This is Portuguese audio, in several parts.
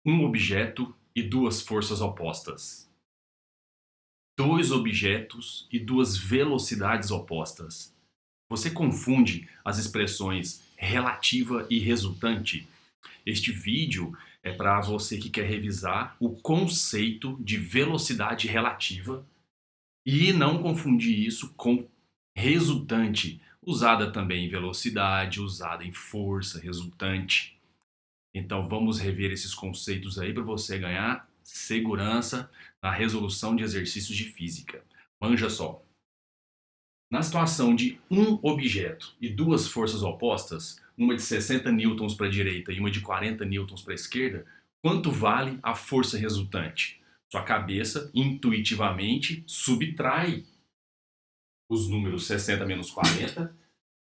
Um objeto e duas forças opostas. Dois objetos e duas velocidades opostas. Você confunde as expressões relativa e resultante? Este vídeo é para você que quer revisar o conceito de velocidade relativa e não confundir isso com resultante, usada também em velocidade, usada em força, resultante. Então vamos rever esses conceitos aí para você ganhar segurança na resolução de exercícios de física. Manja só. Na situação de um objeto e duas forças opostas, uma de 60 newtons para a direita e uma de 40 newtons para a esquerda, quanto vale a força resultante? Sua cabeça intuitivamente subtrai os números 60 menos 40,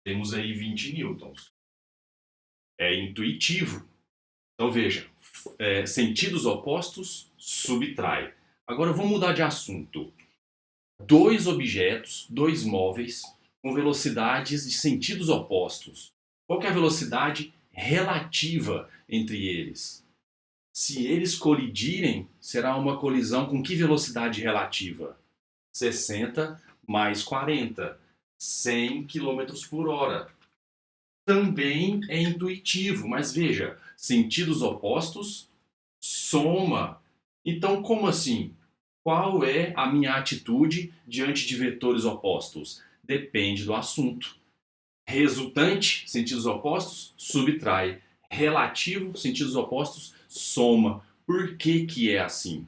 temos aí 20 newtons. É intuitivo. Então veja, sentidos opostos subtrai. Agora vamos mudar de assunto. Dois objetos, dois móveis, com velocidades de sentidos opostos. Qual que é a velocidade relativa entre eles? Se eles colidirem, será uma colisão com que velocidade relativa? 60 mais 40, 100 km por hora. Também é intuitivo, mas veja, sentidos opostos, soma. Então, como assim? Qual é a minha atitude diante de vetores opostos? Depende do assunto. Resultante, sentidos opostos, subtrai. Relativo, sentidos opostos, soma. Por que que é assim?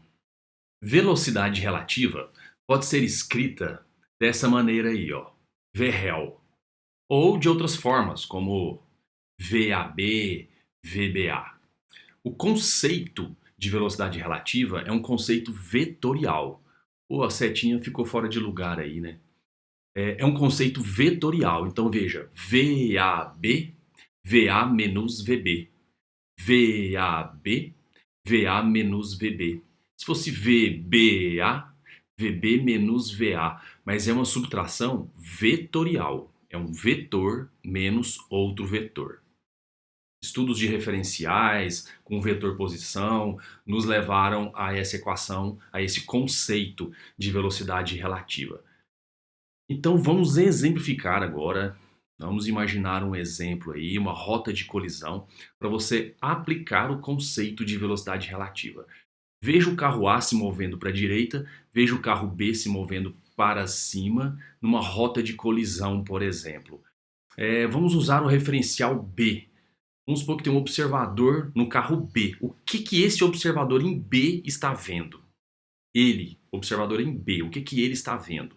Velocidade relativa pode ser escrita dessa maneira aí, ó. VREL. Ou de outras formas, como VAB, VBA. O conceito de velocidade relativa é um conceito vetorial. Pô, a setinha ficou fora de lugar aí, né? É um conceito vetorial. Então veja, VAB, VA menos VB. VAB, VA menos VB. Se fosse VBA, VB menos VA. Mas é uma subtração vetorial. É um vetor menos outro vetor. Estudos de referenciais com vetor posição nos levaram a essa equação, a esse conceito de velocidade relativa. Então vamos exemplificar agora, vamos imaginar um exemplo aí, uma rota de colisão, para você aplicar o conceito de velocidade relativa. Veja o carro A se movendo para a direita, veja o carro B se movendo para cima, numa rota de colisão, por exemplo. Vamos usar o referencial B. Vamos supor que tem um observador no carro B. O que que esse observador em B está vendo? Ele, observador em B, o que que ele está vendo?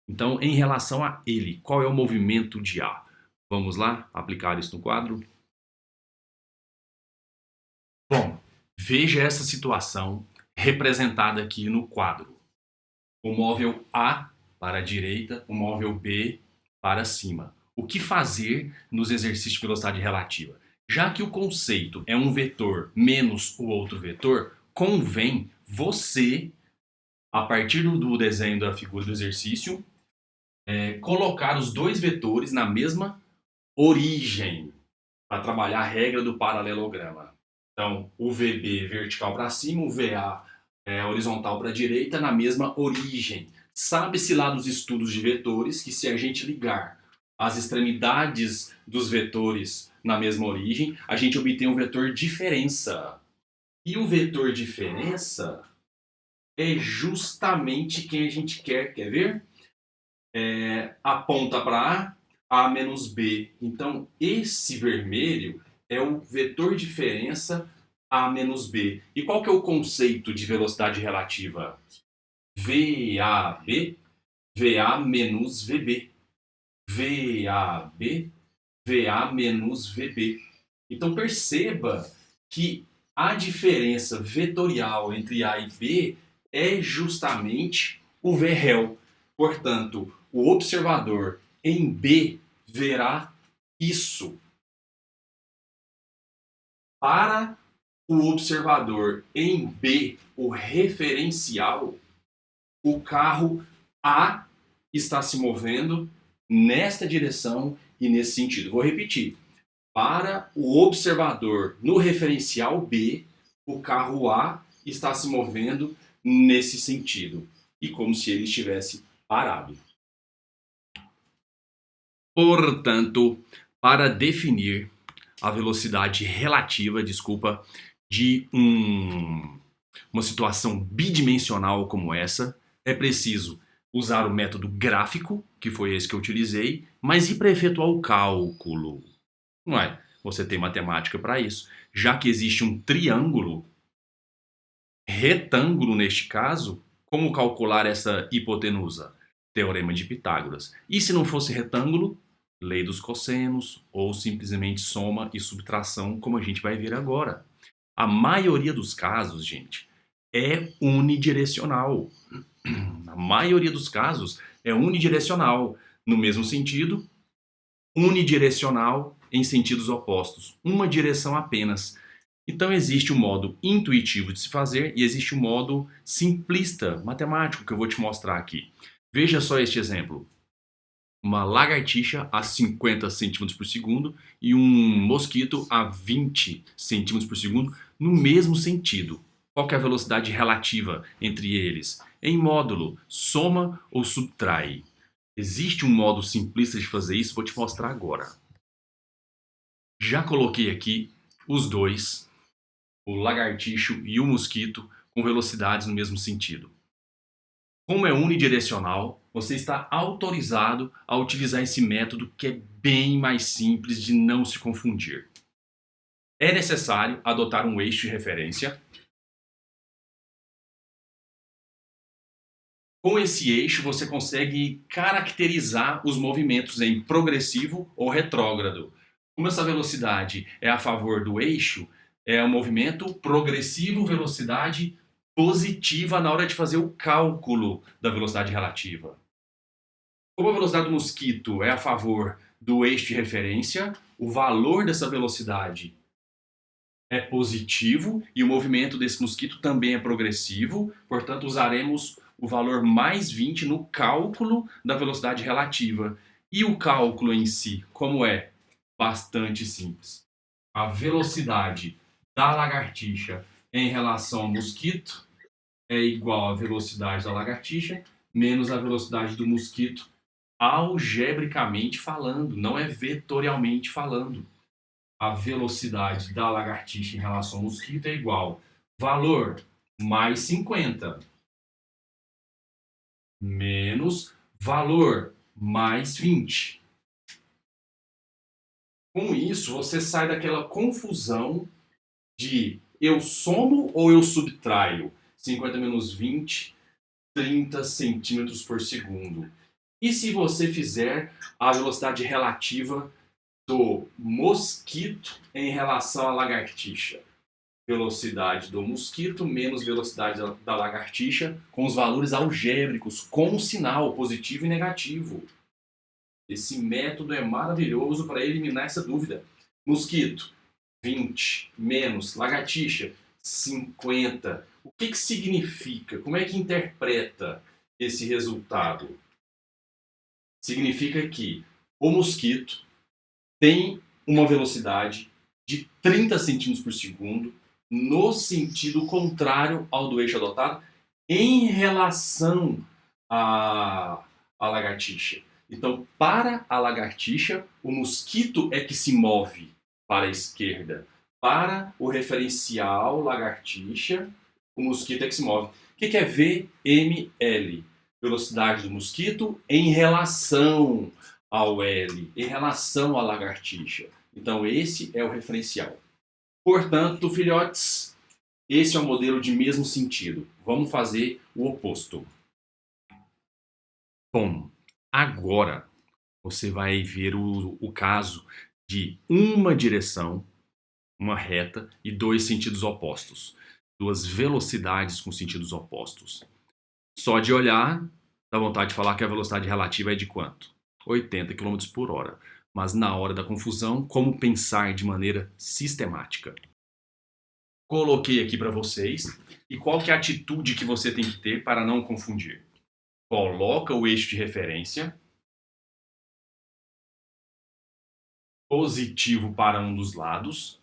Então, em relação a ele, qual é o movimento de A? Vamos lá aplicar isso no quadro? Bom, veja essa situação representada aqui no quadro. O móvel A para a direita, o móvel B para cima. O que fazer nos exercícios de velocidade relativa? Já que o conceito é um vetor menos o outro vetor, convém você, a partir do desenho da figura do exercício, colocar os dois vetores na mesma origem, para trabalhar a regra do paralelograma. Então, o VB vertical para cima, o VA horizontal para a direita, na mesma origem. Sabe-se lá dos estudos de vetores que se a gente ligar as extremidades dos vetores na mesma origem, a gente obtém um vetor diferença. E o vetor diferença é justamente quem a gente quer ver? Aponta para A menos B. Então, esse vermelho é o vetor diferença A menos B. E qual que é o conceito de velocidade relativa? VAB, VA menos VB. VAB, VA menos VB. Então perceba que a diferença vetorial entre A e B é justamente o VREL. Portanto, o observador em B verá isso. Para o observador em B, o referencial, o carro A está se movendo nesta direção e nesse sentido. Vou repetir. Para o observador no referencial B, o carro A está se movendo nesse sentido, e como se ele estivesse parado. Portanto, para definir a velocidade relativa, de uma situação bidimensional como essa, é preciso usar o método gráfico, que foi esse que eu utilizei, mas e para efetuar o cálculo? Não é? Você tem matemática para isso. Já que existe um triângulo retângulo neste caso, como calcular essa hipotenusa? Teorema de Pitágoras. E se não fosse retângulo? Lei dos cossenos, ou simplesmente soma e subtração, como a gente vai ver agora. A maioria dos casos, gente, é unidirecional. A maioria dos casos é unidirecional, no mesmo sentido, unidirecional em sentidos opostos, uma direção apenas. Então existe um modo intuitivo de se fazer e existe um modo simplista, matemático, que eu vou te mostrar aqui. Veja só este exemplo. Uma lagartixa a 50 centímetros por segundo e um mosquito a 20 centímetros por segundo no mesmo sentido. Qual que é a velocidade relativa entre eles? Em módulo, soma ou subtrai? Existe um modo simplista de fazer isso, vou te mostrar agora. Já coloquei aqui os dois, o lagartixo e o mosquito, com velocidades no mesmo sentido. Como é unidirecional, você está autorizado a utilizar esse método que é bem mais simples de não se confundir. É necessário adotar um eixo de referência. Com esse eixo, você consegue caracterizar os movimentos em progressivo ou retrógrado. Como essa velocidade é a favor do eixo, é um movimento progressivo, velocidade positiva na hora de fazer o cálculo da velocidade relativa. Como a velocidade do mosquito é a favor do eixo de referência, o valor dessa velocidade é positivo e o movimento desse mosquito também é progressivo, portanto usaremos o valor mais 20 no cálculo da velocidade relativa. E o cálculo em si, como é? Bastante simples. A velocidade da lagartixa em relação ao mosquito é igual à velocidade da lagartixa menos a velocidade do mosquito, algebricamente falando, não é vetorialmente falando. A velocidade da lagartixa em relação ao mosquito é igual valor mais 50 menos valor mais 20. Com isso, você sai daquela confusão de eu somo ou eu subtraio 50 menos 20, 30 centímetros por segundo. E se você fizer a velocidade relativa do mosquito em relação à lagartixa? Velocidade do mosquito menos velocidade da lagartixa com os valores algébricos, com o sinal positivo e negativo. Esse método é maravilhoso para eliminar essa dúvida. Mosquito, 20, menos lagartixa, 50. O que significa? Como é que interpreta esse resultado? Significa que o mosquito tem uma velocidade de 30 centímetros por segundo no sentido contrário ao do eixo adotado em relação à lagartixa. Então, para a lagartixa, o mosquito é que se move para a esquerda. Para o referencial lagartixa, o mosquito é que se move. O que é VML? Velocidade do mosquito em relação ao L, em relação à lagartixa. Então, esse é o referencial. Portanto, filhotes, esse é o modelo de mesmo sentido. Vamos fazer o oposto. Bom, agora você vai ver o caso de uma direção, uma reta, e dois sentidos opostos. Duas velocidades com sentidos opostos. Só de olhar, dá vontade de falar que a velocidade relativa é de quanto? 80 km por hora. Mas na hora da confusão, como pensar de maneira sistemática? Coloquei aqui para vocês. E qual que é a atitude que você tem que ter para não confundir? Coloca o eixo de referência positivo para um dos lados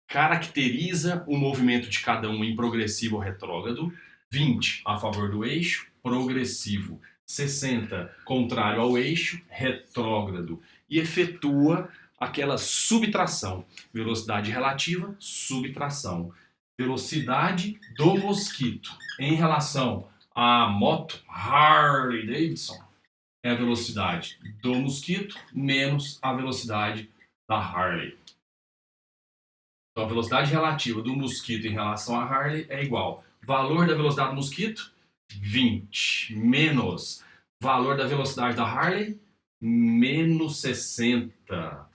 caracteriza o movimento de cada um em progressivo ou retrógrado, 20 a favor do eixo, progressivo, 60 contrário ao eixo, retrógrado, e efetua aquela subtração, velocidade relativa, subtração, velocidade do mosquito em relação à moto Harley Davidson é a velocidade do mosquito menos a velocidade da Harley. Então, a velocidade relativa do mosquito em relação à Harley é igual. Valor da velocidade do mosquito, 20. Menos valor da velocidade da Harley, menos 60.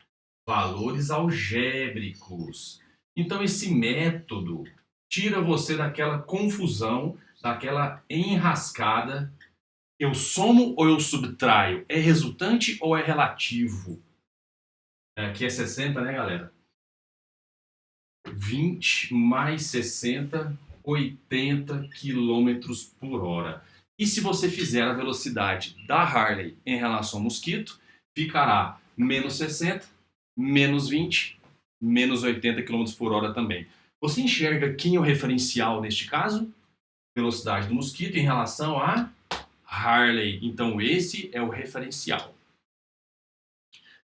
Valores algébricos. Então, esse método tira você daquela confusão, daquela enrascada. Eu somo ou eu subtraio? É resultante ou é relativo? Aqui é 60, né, galera? 20 mais 60, 80 km por hora. E se você fizer a velocidade da Harley em relação ao mosquito, ficará menos 60, menos 20, menos 80 km por hora também. Você enxerga quem é o referencial neste caso? Velocidade do mosquito em relação a Harley. Então esse é o referencial.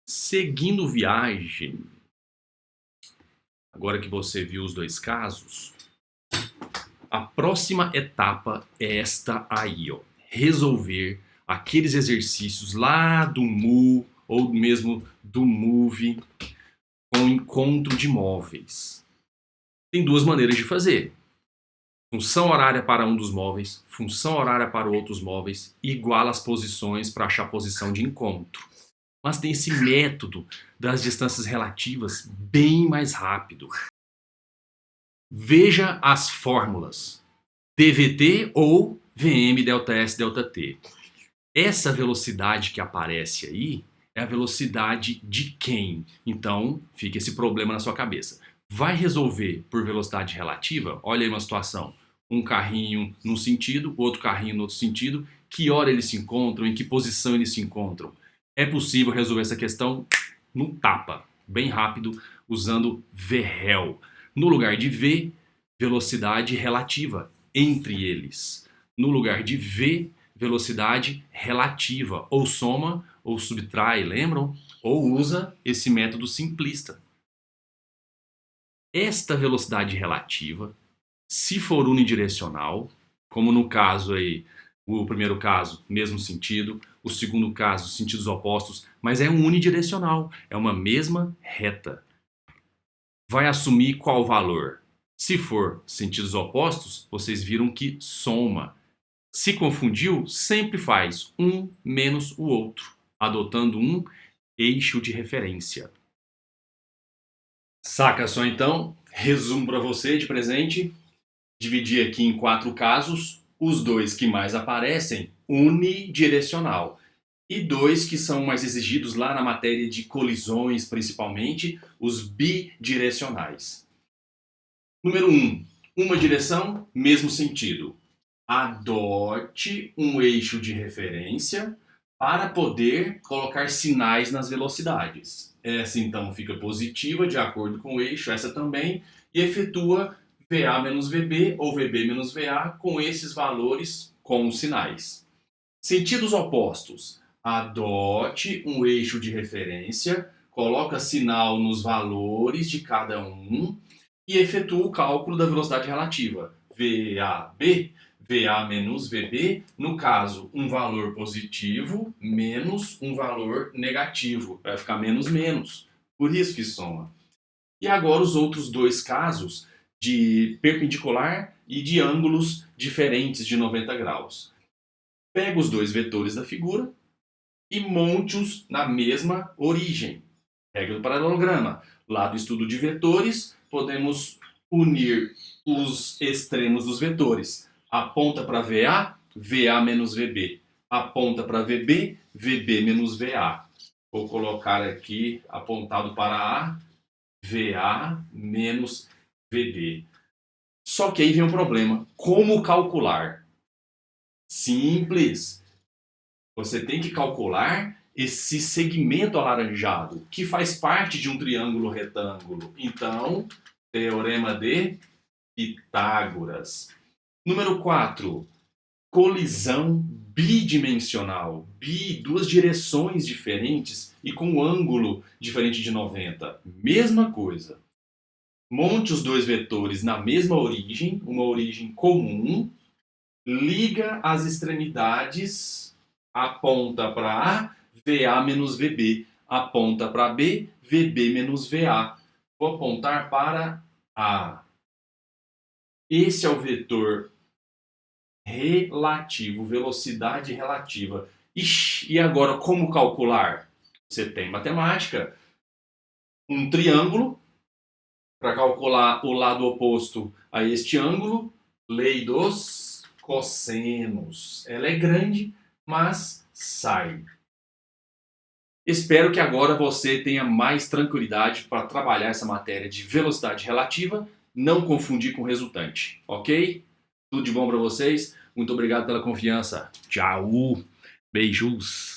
Seguindo viagem, agora que você viu os dois casos, a próxima etapa é esta aí, ó. Resolver aqueles exercícios lá do MU ou mesmo do MOVE com encontro de móveis. Tem duas maneiras de fazer. Função horária para um dos móveis, função horária para outros móveis, iguala as posições para achar a posição de encontro. Mas tem esse método das distâncias relativas bem mais rápido. Veja as fórmulas dVt ou Vm ΔS ΔT. Essa velocidade que aparece aí é a velocidade de quem? Então fica esse problema na sua cabeça. Vai resolver por velocidade relativa? Olha aí uma situação. Um carrinho num sentido, outro carrinho no outro sentido. Que hora eles se encontram? Em que posição eles se encontram? É possível resolver essa questão no tapa, bem rápido, usando VREL. No lugar de V, velocidade relativa entre eles. No lugar de V, velocidade relativa. Ou soma ou subtrai, lembram? Ou usa esse método simplista. Esta velocidade relativa, se for unidirecional, como no caso aí, o primeiro caso, mesmo sentido, o segundo caso, sentidos opostos, mas é um unidirecional, é uma mesma reta. Vai assumir qual valor? Se for sentidos opostos, vocês viram que soma. Se confundiu, sempre faz um menos o outro, adotando um eixo de referência. Saca só então? Resumo para você de presente. Dividi aqui em 4 casos, os 2 que mais aparecem, unidirecional. E 2 que são mais exigidos lá na matéria de colisões, principalmente, os bidirecionais. Número 1. Uma direção, mesmo sentido. Adote um eixo de referência para poder colocar sinais nas velocidades. Essa então fica positiva de acordo com o eixo, essa também, e efetua VA menos VB ou VB menos VA com esses valores com os sinais. Sentidos opostos. Adote um eixo de referência, coloca sinal nos valores de cada um e efetua o cálculo da velocidade relativa. VAB, VA menos VB, no caso, um valor positivo menos um valor negativo. Vai ficar menos menos. Por isso que soma. E agora os outros 2 casos de perpendicular e de ângulos diferentes de 90 graus. Pega os 2 vetores da figura e monte-os na mesma origem. Regra do paralelograma. Lá do estudo de vetores, podemos unir os extremos dos vetores. Aponta para VA, VA menos VB. Aponta para VB, VB menos VA. Vou colocar aqui apontado para A, VA menos VB. Só que aí vem um problema. Como calcular? Simples. Você tem que calcular esse segmento alaranjado, que faz parte de um triângulo retângulo. Então, Teorema de Pitágoras. Número 4. Colisão bidimensional. Duas direções diferentes e com um ângulo diferente de 90. Mesma coisa. Monte os dois vetores na mesma origem, uma origem comum. Liga as extremidades, aponta para A, VA menos VB. Aponta para B, VB menos VA. Vou apontar para A. Esse é o vetor relativo, velocidade relativa. Ixi, e agora como calcular? Você tem matemática, um triângulo, para calcular o lado oposto a este ângulo, lei dos cossenos. Ela é grande, mas sai. Espero que agora você tenha mais tranquilidade para trabalhar essa matéria de velocidade relativa, não confundir com resultante, ok? Tudo de bom para vocês, muito obrigado pela confiança. Tchau, beijos.